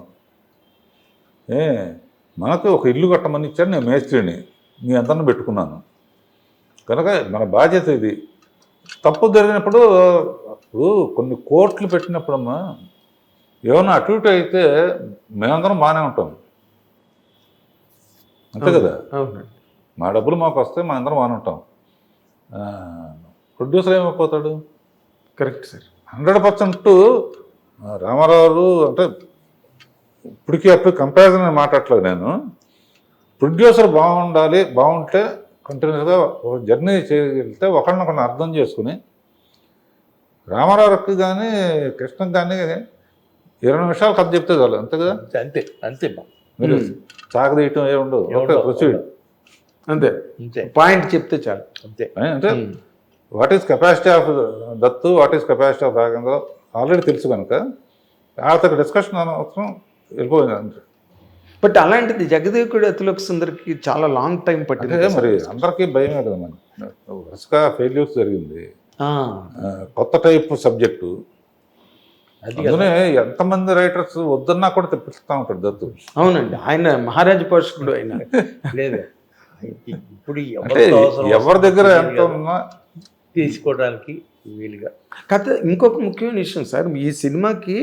మనకు ఒక ఇల్లు కట్టమని ఇచ్చాడు, నేను మేస్త్రిని మీ అందరిని పెట్టుకున్నాను కనుక మన బాధ్యత ఇది. తప్పు జరిగినప్పుడు అప్పుడు కొన్ని కోట్లు పెట్టినప్పుడమ్మా ఏమన్నా అటు ఇటు అయితే మేమందరం బాగానే ఉంటాం, అంతే కదా. మా డబ్బులు మాకు వస్తే మా అందరం బాగానే ఉంటాం. ప్రొడ్యూసర్ ఏమైపోతాడు? Correct sir. 100% రామారావు అంటే ఇప్పటికీ అప్పుడు కంపారిజన్ మాట్లాడలేదు నేను. ప్రొడ్యూసర్ బాగుంటే కంటిన్యూస్గా ఒక జర్నీ చేయగలిగితే ఒకరినొకరిని అర్థం చేసుకుని రామారావుకి కానీ కృష్ణకి కానీ 20 నిమిషాలు కథ చెప్తే చాలు, అంతే కదా. అంతే అంతే మీరు సాగదీయటం ఏ ఉండదు, ఓకే ప్రొసీడ్ అంతే, పాయింట్ చెప్తే చాలు అంతే. అంటే what is capacity of Dattu, what is capacity of Raghavendra already తెలుసు కనుక అతను డిస్కషన్ అవసరం వెళ్ళిపోయింది అంతే. బట్ అలాంటిది జగదేకుడు అతిలోక సుందరికి చాలా లాంగ్ టైం పట్టింది. మరి అందరికీ భయమే కదా, మనకి వరుసగా ఫెయిల్యూర్స్ జరిగింది, కొత్త టైప్ సబ్జెక్టు. అందుకనే ఎంతమంది రైటర్స్ వద్దన్నా కూడా తెప్పిస్తూ ఉంటాడు దత్తు. అవునండి, ఆయన మహారాజ పోషకుడు అయినా లేదు ఇప్పుడు అంటే ఎవరితో అవసరం ఎవరి దగ్గర వస్తుందో ఎంత తెలియదు ఉన్నా కదా, తీసుకోవడానికి వీలుగా. కథ ఇంకొక ముఖ్యమైన విషయం సార్, ఈ సినిమాకి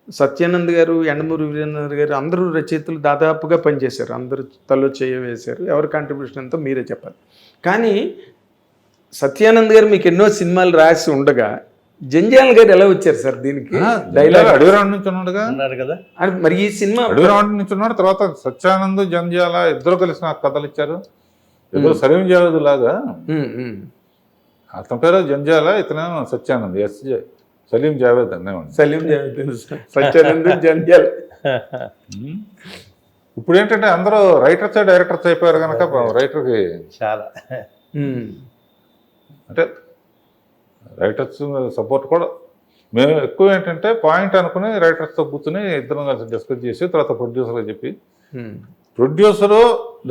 సత్యానంద్ గారు, యండమూరి వీరేంద్ర గారు అందరూ రచయితలు దాదాపుగా పనిచేశారు, అందరూ తలో చేయ వేశారు. ఎవరి కాంట్రిబ్యూషన్ ఎంతో మీరే చెప్పాలి. కానీ సత్యానంద్ గారు మీకు ఎన్నో సినిమాలు రాసి ఉండగా జంజాల్ గారు ఎలా వచ్చారు సార్ దీనికి? డైలాగ్ అడవిరాడు నుంచి ఉన్నాడుగా, అన్నారు కదా. మరి ఈ సినిమా అడవిరాడు నుంచి ఉన్నాడు. తర్వాత సత్యానంద్ జంధ్యాల ఇద్దరు కలిసి నాకు కథలు ఇచ్చారు. ఇద్దరు సలీం జావేద్ లాగా. అతని పేరు జంధ్యాల, ఇతను సత్యానంద్. సలీం జావేద్ అనేవాడు. సలీం జావేద్, సత్యానంద్, జంధ్యాల. ఇప్పుడు ఏంటంటే అందరూ రైటర్స్ డైరెక్టర్స్ అయిపోయారు కనుక రైటర్కి చాలా అంటే రైటర్స్ సపోర్ట్ కూడా మేము ఎక్కువ ఏంటంటే పాయింట్ అనుకుని రైటర్స్తో కూర్చుని ఇద్దరం కలిసి డిస్కస్ చేసి తర్వాత ప్రొడ్యూసర్గా చెప్పి, ప్రొడ్యూసరు,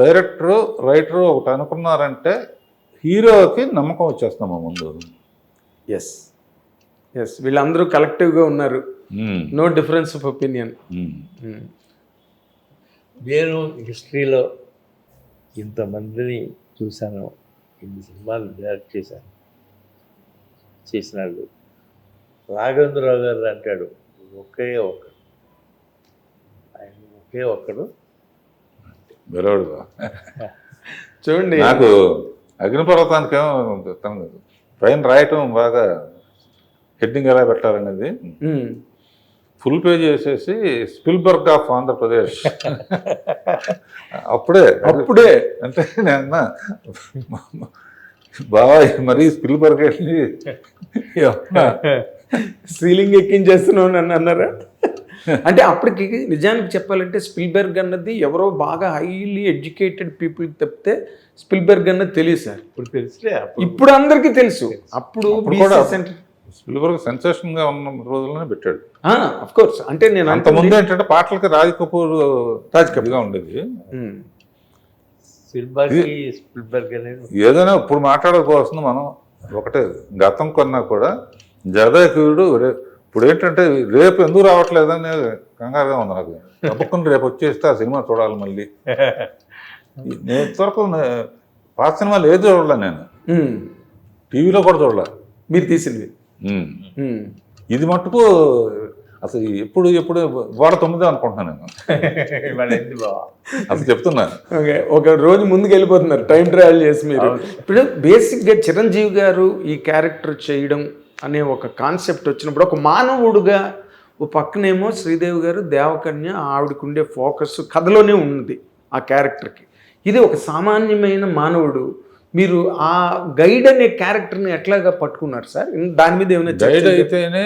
డైరెక్టరు, రైటరు ఒకటి అనుకున్నారంటే హీరోకి నమ్మకం వచ్చేస్తున్నాం మా ముందు. ఎస్ ఎస్, వీళ్ళందరూ కలెక్టివ్గా ఉన్నారు, నో డిఫరెన్స్ ఆఫ్ ఒపీనియన్. నేను హిస్టరీలో ఇంతమందిని చూశాను, ఇన్ని సినిమాలు డైరెక్ట్ చేసినాడు. రాఘవేంద్రరావు గారు అంటాడు ఒకే ఒక్కడు, ఆయన ఒకే ఒక్కడు. బెరవడుగా చూడండి, నాకు అగ్నిపర్వతానికి ఏమో తను పైన రాయటం బాగా హెడ్డింగ్ ఎలా పెట్టాలనేది ఫుల్ పేజ్ చేసేసి స్పిల్బర్గ్ ఆఫ్ ఆంధ్రప్రదేశ్. అప్పుడే అంటే నేను బాగా మరీ స్పిల్బర్గ్ వెళ్ళి సీలింగ్ ఎక్కించేస్తున్నావు నన్ను అన్నారా? అంటే అప్పటికి నిజానికి చెప్పాలంటే స్పిల్బర్గ్ అన్నది ఎవరో బాగా హైలీ ఎడ్యుకేటెడ్ పీపుల్ తప్పితే స్పిల్బర్గ్ అన్నది తెలియదు సార్. ఇప్పుడు తెలిస్తే ఇప్పుడు అందరికీ తెలుసు. అప్పుడు స్పిల్బర్గ్ సెన్సేషన్ గా ఉన్న రోజుల్లోనే పెట్టాడు. Of course. అంటే నేను అంత ముందు ఏంటంటే పాటలకి రాజ్ కపూర్గా ఉండేది. స్పిల్బర్గ్ అనేది ఏదైనా ఇప్పుడు మాట్లాడుకోవాల్సింది మనం ఒకటే, గతం కొన్నా కూడా జగదేకుడు ఇప్పుడు ఏంటంటే రేపు ఎందుకు రావట్లేదని కంగారుగా ఉంది నాకు. తప్పకుండా రేపు వచ్చేస్తే ఆ సినిమా చూడాలి మళ్ళీ. నేను ఇంతవరకు పాత సినిమాలు ఏది చూడలే, నేను టీవీలో కూడా చూడలే. మీరు తీసింది ఇది మట్టుకు అసలు ఎప్పుడు వాడ 9 అనుకుంటున్నాను నేను. అసలు చెప్తున్నా, ఒక రోజు ముందుకు వెళ్ళిపోతున్నారు టైం ట్రావెల్ చేసి మీరు. ఇప్పుడు బేసిక్గా చిరంజీవి గారు ఈ క్యారెక్టర్ చేయడం అనే ఒక కాన్సెప్ట్ వచ్చినప్పుడు ఒక మానవుడుగా ఓ పక్కనేమో శ్రీదేవి గారు దేవకన్య, ఆవిడకుండే ఫోకస్ కథలోనే ఉంది ఆ క్యారెక్టర్కి. ఇది ఒక సామాన్యమైన మానవుడు. మీరు ఆ గైడ్ అనే క్యారెక్టర్ని ఎట్లాగా పట్టుకున్నారు సార్? దాని మీద ఏమైనా గైడ్ అయితేనే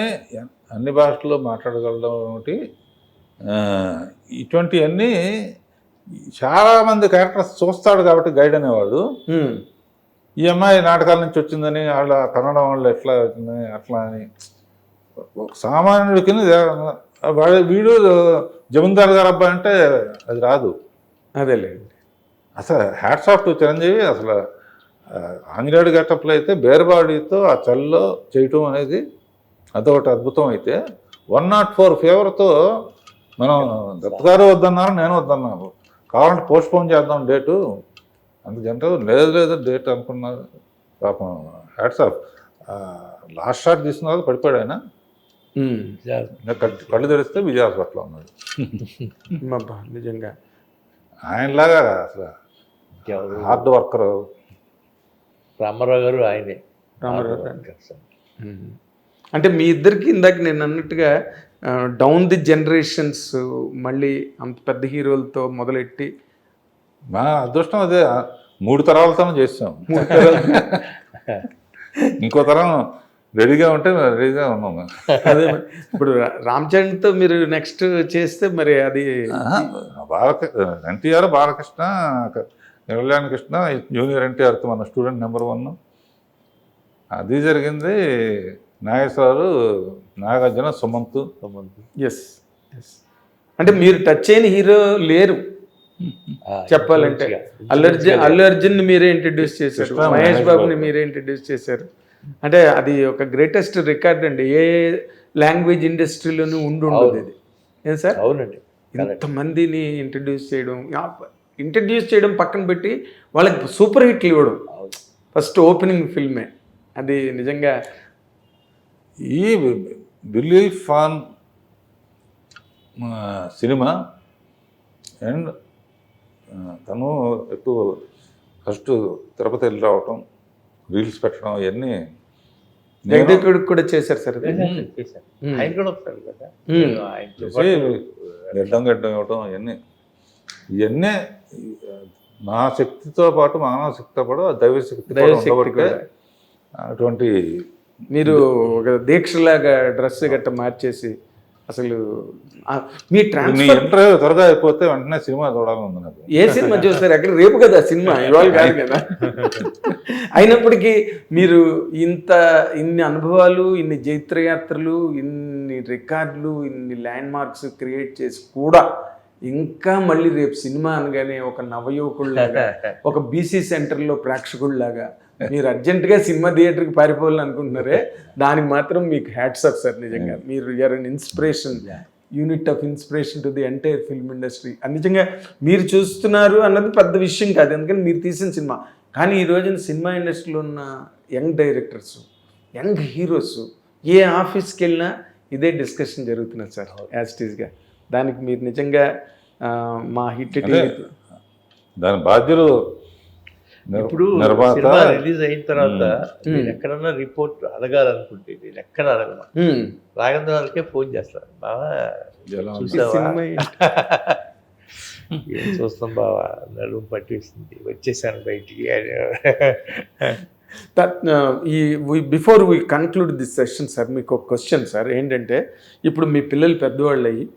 అన్ని భాషల్లో మాట్లాడగలడం ఒకటి. ఇటువంటివన్నీ చాలామంది క్యారెక్టర్స్ చూస్తాడు కాబట్టి గైడ్ అనేవాడు. ఈ అమ్మాయి నాటకాల నుంచి వచ్చిందని, వాళ్ళ కన్నడం వాళ్ళు ఎట్లా వచ్చిందని అట్లా అని సామాన్యుడికి వీడు జమీందార్ గారు అబ్బాయి అంటే అది రాదు. అదేలేండి. అసలు హ్యాట్స్ ఆఫ్ టు చిరంజీవి. అసలు ఆంజనేయుడు గెటప్లో అయితే బేర్బాడీతో ఆ చల్లో చేయటం అనేది అదొకటి అద్భుతం. అయితే 104 ఫీవర్తో మనం దత్తగారు వద్దన్నారు, నేను వద్దన్నాను. కావాలంటే పోస్ట్పోన్ చేద్దాం డేటు, అంత జనరల్ లేదు డేట్ అనుకున్నారు. పాపం హ్యాట్స్ ఆఫ్. లాస్ట్ షాట్ తీసుకున్న పడిపోయాడు ఆయన. కళ్ళు తెరిస్తే విజయ హాస్పిటల్లో ఉన్నాడు. నిజంగా ఆయనలాగా అసలు హార్డ్ వర్కర్ రామారావు గారు ఆయనే. అంటే మీ ఇద్దరికి ఇందాక నేను అన్నట్టుగా డౌన్ ది జనరేషన్స్ మళ్ళీ అంత పెద్ద హీరోలతో మొదలెట్టి మా అదృష్టం అదే. 3 తరాలతోనే చేసాం. ఇంకో తరం రెడీగా ఉంటే రెడీగా ఉన్నాము. అదే ఇప్పుడు రామ్ చరణ్తో మీరు నెక్స్ట్ చేస్తే మరి అది ఎన్టీఆర్, బాలకృష్ణ, కళ్యాణ్ కృష్ణ, జూనియర్ ఎన్టీఆర్తో మన స్టూడెంట్ నెంబర్ 1 అది జరిగింది. నాగేశ్వరరావు, నాగార్జున, సుమంత్. Yes yes. అంటే మీరు టచ్ అయిన హీరో లేరు చెప్పాలంటే. అల్లు అర్జున్ మీరే ఇంట్రడ్యూస్ చేశారు, మహేష్ బాబుని మీరే ఇంట్రడ్యూస్ చేశారు. అంటే అది ఒక గ్రేటెస్ట్ రికార్డ్ అండి. ఏ లాంగ్వేజ్ ఇండస్ట్రీలోనూ ఉండదు ఇది. ఏం సార్? అవునండి. ఇంతమందిని ఇంట్రడ్యూస్ చేయడం ఇంట్రడ్యూస్ చేయడం పక్కన పెట్టి వాళ్ళకి సూపర్ హిట్లు ఇవ్వడం ఫస్ట్ ఓపెనింగ్ ఫిల్మే అది నిజంగా. ఈ బిల్లీ ఫాన్ సినిమా అండ్ తను ఎక్కువ ఫస్ట్ తిరుపతి వెళ్ళి రావటం, రీల్స్ పెట్టడం ఇవన్నీ జగదేకుడికి కూడా చేశారు సార్ అది. చేశాను. ఆయన కూడా వస్తారు కదా, ఆయనతో చేసి పాటు గడ్డం ఇవ్వటం ఇవన్నీ నా శక్తితో పాటు మానవ శక్తితో పాటు దైవశక్తి దైవశక్తి ఉండబట్టే కూడా. అటువంటి మీరు ఒక దీక్షలాగా డ్రెస్ గట్ట మార్చేసి అసలు మీ నీ ట్రాన్స్ఫర్ ఇంటర్వ్యూ త్వరగా అయిపోతే వెంటనే సినిమా చూడాలని ఉంది నాకు. ఏ సినిమా చూస్తారు అక్కడ రేపు కదా సినిమా, ఇవాళ కాదు కదా. అయినప్పటికీ మీరు ఇన్ని అనుభవాలు, ఇన్ని జైత్రయాత్రలు, ఇన్ని రికార్డులు, ఇన్ని ల్యాండ్ మార్క్స్ క్రియేట్ చేసి కూడా ఇంకా మళ్ళీ రేపు సినిమా అనగానే ఒక నవయువకుల్లాగా, ఒక బీసీ సెంటర్లో ప్రేక్షకుల్లాగా మీరు అర్జెంటుగా సినిమా థియేటర్కి పారిపోవాలని అనుకుంటున్నారే, దానికి మాత్రం మీకు హ్యాట్స్ ఆఫ్ సార్. నిజంగా మీరు you are an inspiration, unit of inspiration to the entire film industry. నిజంగా మీరు చూస్తున్నారు అన్నది పెద్ద విషయం కాదు, ఎందుకంటే మీరు తీసిన సినిమా. కానీ ఈ రోజున సినిమా ఇండస్ట్రీలో ఉన్న యంగ్ డైరెక్టర్స్, యంగ్ హీరోస్ ఏ ఆఫీస్కి వెళ్ళినా ఇదే డిస్కషన్ జరుగుతున్నది సార్ యాజిటీస్గా. దానికి మీరు నిజంగా మా హిట్ దాని బాధ్యులు ఇప్పుడు నిర్మాత. సినిమా రిలీజ్ అయిన తర్వాత నేను ఎక్కడన్నా రిపోర్ట్ అడగాలనుకుంటే నేను ఎక్కడ అడగను, రాఘవేంద్ర వాళ్ళకే ఫోన్ చేస్తాను, బావా చూసావా, ఏం చూస్తాం బావా, నడుము పట్టిస్తుంది, వచ్చేసాను బయటికి. Before we conclude this session sir, మీకు ఒక క్వశ్చన్ సార్. ఏంటంటే ఇప్పుడు మీ పిల్లలు పెద్దవాళ్ళు అయ్యి,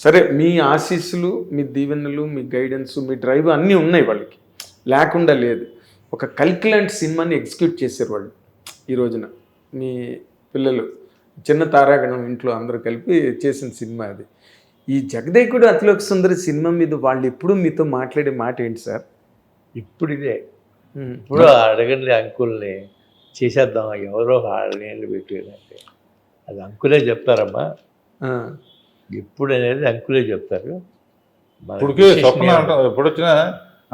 సరే మీ ఆశీస్సులు, మీ దీవెనలు, మీ గైడెన్స్, మీ డ్రైవ్ అన్నీ ఉన్నాయి వాళ్ళకి, లేకుండా లేదు. ఒక కల్కిలాంటి సినిమాని ఎగ్జిక్యూట్ చేశారు వాళ్ళు ఈ రోజున. మీ పిల్లలు చిన్న తారాగణం ఇంట్లో అందరూ కలిపి చేసిన సినిమా అది. ఈ జగదేకుడు అతిలోక సుందరి సినిమా మీద వాళ్ళు ఎప్పుడు మీతో మాట్లాడే మాట ఏంటి సార్? ఇప్పుడు ఇదే, ఇప్పుడు అడగండి అంకుల్ని, చేసేద్దాం ఎవరో 6 ఏళ్ళు పెట్టారంటే అది అంకులే చెప్తారమ్మా. ఎప్పుడు అనేది అంకులే చెప్తారు. ఇప్పటికే స్వప్న అంటాం, ఎప్పుడు వచ్చినా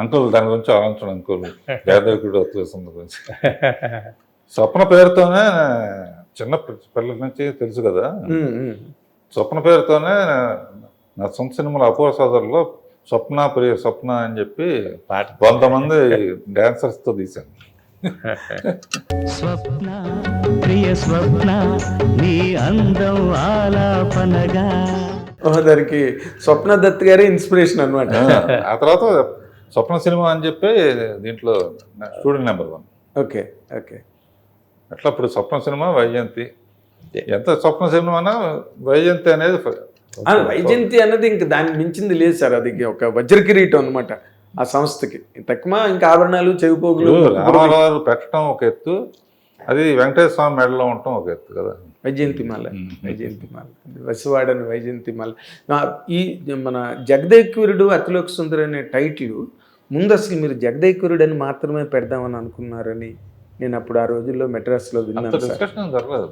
అంకుల్ దాని గురించి ఆలోచించడం, అంకుల్ జగదేకుడు అతిలోక గురించి. స్వప్న పేరుతోనే చిన్న పిల్లల నుంచి తెలుసు కదా, స్వప్న పేరుతోనే నా సొంత సినిమాలో అపూర్వ సోదరులో స్వప్న ప్రియ స్వప్న అని చెప్పి 100 మంది డాన్సర్స్తో తీశాను. స్వప్న ప్రియ స్వప్న నీ అందం ఆలాపనగా. దానికి స్వప్న దత్ గారే ఇన్స్పిరేషన్ అనమాట. ఆ తర్వాత స్వప్న సినిమా అని చెప్పి దీంట్లో స్టూడెంట్ నెంబర్ 1. Okay okay. అట్లా ఇప్పుడు స్వప్న సినిమా, వైజయంతి, ఎంత స్వప్న సినిమా వైజయంతి అనేది వైజయంతి అన్నది ఇంక దాన్ని మించింది లేదు సార్. అది ఒక వజ్రకిరీటం అనమాట ఆ సంస్థకి. తక్కువ ఇంకా ఆభరణాలు, చెవిపోగులు, రామారావు పెట్టడం ఒక ఎత్తు, అది వెంకటేశ్వర స్వామి మెడలో ఉండటం ఒక ఎత్తు కదా. వైజయంతిమాల, వైజయంతిమాల, వసివాడని వైజయంతిమాల. ఈ మన జగదేకురుడు అతిలోక సుందరి అనే టైటిల్ ముందు అసలు మీరు జగదేకురుడు అని మాత్రమే పెడదామని అనుకున్నారని నేను అప్పుడు ఆ రోజుల్లో మెడ్రాస్లో విన్నాను సార్. డిస్కషన్ జరగలేదు,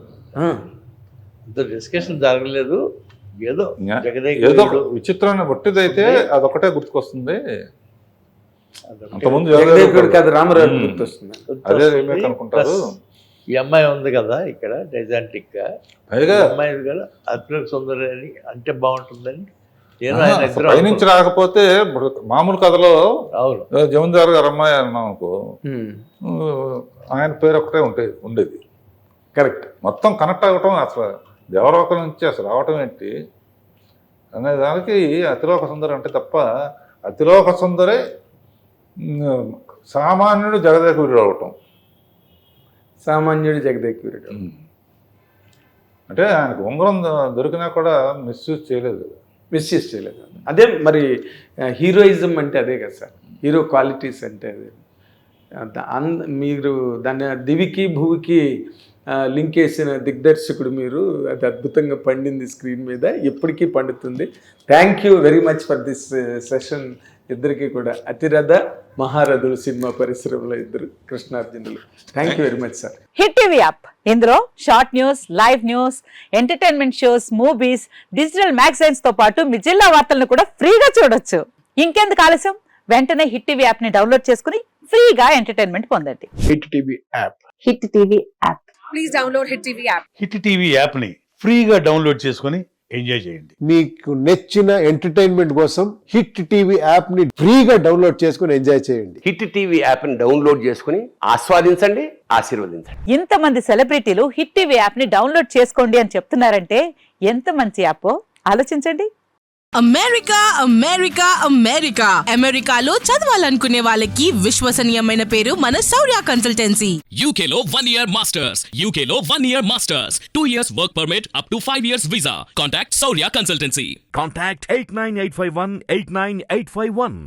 అంత డిస్కషన్ జరగలేదు. ఏదో ఏదో విచిత్రమైన బొట్టిదైతే అదొకటే గుర్తుకొస్తుంది. అంతకుముందు జగదేకుడు కాదు రామరాజు గుర్తొస్తుంది, అదే రీమేక్ అనుకుంటారు. ఈ అమ్మాయి ఉంది కదా ఇక్కడ డెజాంటిక్ గా, పైగా అమ్మాయి కదా అతిలోక సుందరి అని అంటే బాగుంటుందని పైనుంచి రాకపోతే ఇప్పుడు మామూలు కథలో అవును జమీందారు గారు అమ్మాయి అన్నాం అనుకో, ఆయన పేరు ఒకటే ఉండేది. కరెక్ట్. మొత్తం కనెక్ట్ అవ్వటం, అసలు దేవలోకం నుంచి అసలు రావటం ఏంటి అనే దానికి అతిలోక సుందరి అంటే తప్ప, అతిలోక సుందరి సామాన్యుడు జగదేకుడు అవటం, సామాన్యుడు జగదేకుడు అంటే ఆయనకు ఉంగరం దొరికినా కూడా మిస్యూజ్ చేయలేదు. మిస్యూజ్ చేయలేదు. అదే మరి హీరోయిజం అంటే అదే కదా సార్, హీరో క్వాలిటీస్ అంటే అదే. మీరు దాన్ని దివికి భూవికి లింక్ వేసిన దిగ్దర్శకుడు మీరు. అది అద్భుతంగా పండింది స్క్రీన్ మీద, ఎప్పటికీ పండుతుంది. Thank you very much for this session. ఇద్దరికి కూడా అతిరథ మహారథులు సినిమా పరిశ్రమలో ఇద్దరు కృష్ణార్జునులు. Thank you very much sir. Hit TV app, ఇందులో short news, live news, entertainment shows, movies, digital magazines తో పాటు మీ జిల్లా వార్తలను కూడా ఫ్రీగా చూడొచ్చు. ఇంకెందుకు ఆలస్యం, వెంటనే హిట్ టీవీ యాప్ ని డౌన్లోడ్ చేసుకుని ఫ్రీగా ఎంటర్టైన్మెంట్ పొందండి. Hit TV app. Hit TV app. Hit TV యాప్ని ఫ్రీగా డౌన్లోడ్ చేసుకొని ఎంజాయ్ చేయండి. మీకు నచ్చిన ఎంటర్టైన్మెంట్ కోసం హిట్ టీవీ యాప్ ని ఫ్రీగా డౌన్లోడ్ చేసుకుని ఎంజాయ్ చేయండి. హిట్ టీవీ యాప్ని డౌన్లోడ్ చేసుకుని ఆస్వాదించండి, ఆశీర్వదించండి. ఇంతమంది సెలబ్రిటీలు హిట్ టీవీ యాప్ ని డౌన్లోడ్ చేసుకోండి అని చెప్తున్నారంటే ఎంత మంచి యాప్ ఆలోచించండి. అమెరికా అమెరికా అమెరికా అమెరికాలో చదవాలనుకునే వాళ్ళకి విశ్వసనీయమైన పేరు మన శౌర్య కన్సల్టెన్సీ. UK లో 1 year masters, UK లో 1 year masters, 2 years work permit up to 5 years visa. Contact Saurya Consultancy. Contact 89851 89851.